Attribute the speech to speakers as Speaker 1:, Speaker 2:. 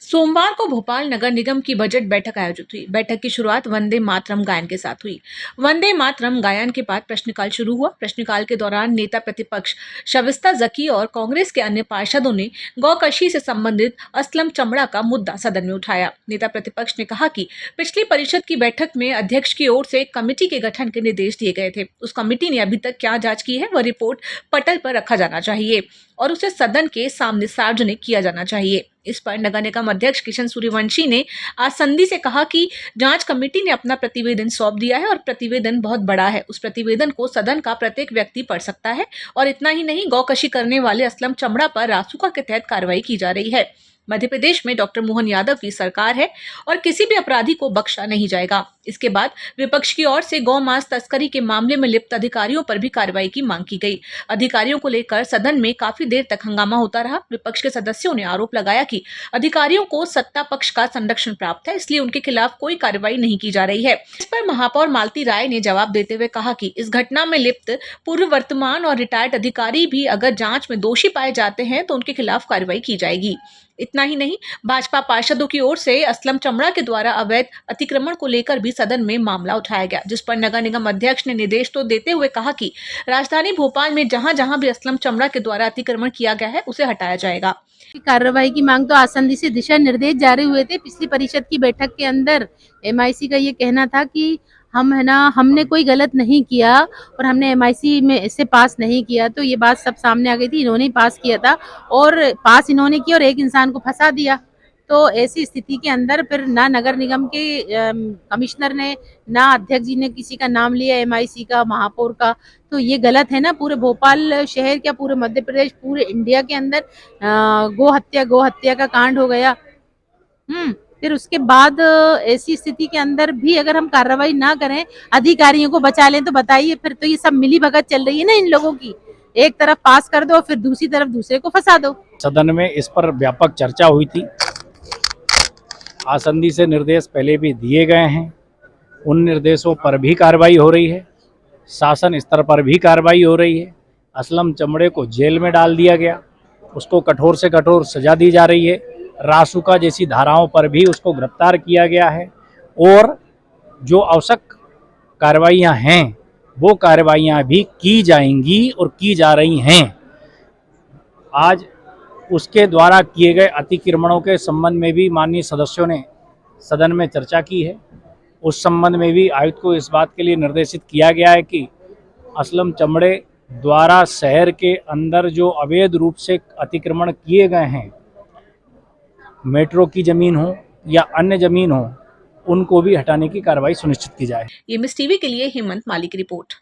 Speaker 1: सोमवार को भोपाल नगर निगम की बजट बैठक आयोजित हुई। बैठक की शुरुआत वंदे मातरम गायन के साथ हुई। वंदे मातरम गायन के बाद प्रश्नकाल शुरू हुआ। प्रश्नकाल के दौरान नेता प्रतिपक्ष शविस्ता जकी और कांग्रेस के अन्य पार्षदों ने गौकशी से संबंधित असलम चमड़ा का मुद्दा सदन में उठाया। नेता प्रतिपक्ष ने कहा कि पिछली परिषद की बैठक में अध्यक्ष की ओर से एक कमेटी के गठन के निर्देश दिए गए थे। उस कमेटी ने अभी तक क्या जाँच की है, वह रिपोर्ट पटल पर रखा जाना चाहिए और उसे सदन के सामने सार्वजनिक किया जाना चाहिए। इस पर नगर निगम अध्यक्ष किशन सूर्यवंशी ने आज संधि से कहा कि जांच कमेटी ने अपना प्रतिवेदन सौंप दिया है और प्रतिवेदन बहुत बड़ा है। उस प्रतिवेदन को सदन का प्रत्येक व्यक्ति पढ़ सकता है और इतना ही नहीं, गौकशी करने वाले असलम चमड़ा पर रासुका के तहत कार्रवाई की जा रही है। मध्य प्रदेश में डॉक्टर मोहन यादव की सरकार है और किसी भी अपराधी को बख्शा नहीं जाएगा। इसके बाद विपक्ष की ओर से गौ मांस तस्करी के मामले में लिप्त अधिकारियों पर भी कार्रवाई की मांग की गई। अधिकारियों को लेकर सदन में काफी देर तक हंगामा होता रहा। विपक्ष के सदस्यों ने आरोप लगाया कि अधिकारियों को सत्ता पक्ष का संरक्षण प्राप्त है, इसलिए उनके खिलाफ कोई कार्रवाई नहीं की जा रही है। इस पर महापौर मालती राय ने जवाब देते हुए कहा कि इस घटना में लिप्त पूर्व, वर्तमान और रिटायर्ड अधिकारी भी अगर जांच में दोषी पाए जाते हैं तो उनके खिलाफ कार्रवाई की जाएगी। इतना ही नहीं, भाजपा पार्षदों की ओर से असलम चमड़ा के द्वारा अवैध अतिक्रमण को लेकर भी सदन में मामला उठाया गया, जिस पर नगर निगम अध्यक्ष ने निर्देश तो देते हुए कहा कि राजधानी भोपाल में जहां जहां भी असलम चमड़ा के द्वारा अतिक्रमण किया गया है उसे हटाया जाएगा।
Speaker 2: कार्रवाई की मांग तो आसंदी से दिशा निर्देश जारी हुए थे। पिछली परिषद की बैठक के अंदर एमआईसी का ये कहना था कि हमने कोई गलत नहीं किया और हमने एमआईसी में से पास नहीं किया, तो ये बात सब सामने आ गई थी। इन्होंने ही पास किया था और पास इन्होंने किया और एक इंसान को फंसा दिया। तो ऐसी स्थिति के अंदर फिर ना नगर निगम के कमिश्नर ने, ना अध्यक्ष जी ने किसी का नाम लिया एमआईसी का, महापौर का, तो ये गलत है ना। पूरे भोपाल शहर, क्या पूरे मध्य प्रदेश, पूरे इंडिया के अंदर गो हत्या का कांड हो गया। फिर उसके बाद ऐसी स्थिति के अंदर भी अगर हम कार्रवाई ना करें, अधिकारियों को बचा लें, तो बताइए, फिर तो ये सब मिली भगत चल रही है ना इन लोगों की। एक तरफ पास कर दो, फिर दूसरी तरफ दूसरे को फंसा दो।
Speaker 3: सदन में इस पर व्यापक चर्चा हुई थी। आसंदी से निर्देश पहले भी दिए गए हैं, उन निर्देशों पर भी कार्रवाई हो रही है, शासन स्तर पर भी कार्रवाई हो रही है। असलम चमड़े को जेल में डाल दिया गया, उसको कठोर से कठोर सजा दी जा रही है। रासुका जैसी धाराओं पर भी उसको गिरफ्तार किया गया है और जो आवश्यक कार्रवाइयाँ हैं वो कार्रवाइयाँ भी की जाएंगी और की जा रही हैं। आज उसके द्वारा किए गए अतिक्रमणों के संबंध में भी माननीय सदस्यों ने सदन में चर्चा की है। उस संबंध में भी आयुक्त को इस बात के लिए निर्देशित किया गया है कि असलम चमड़े द्वारा शहर के अंदर जो अवैध रूप से अतिक्रमण किए गए हैं, मेट्रो की जमीन हो या अन्य जमीन हो, उनको भी हटाने की कार्रवाई सुनिश्चित की जाए।
Speaker 1: ये मिस टीवी के लिए हेमंत माली की रिपोर्ट।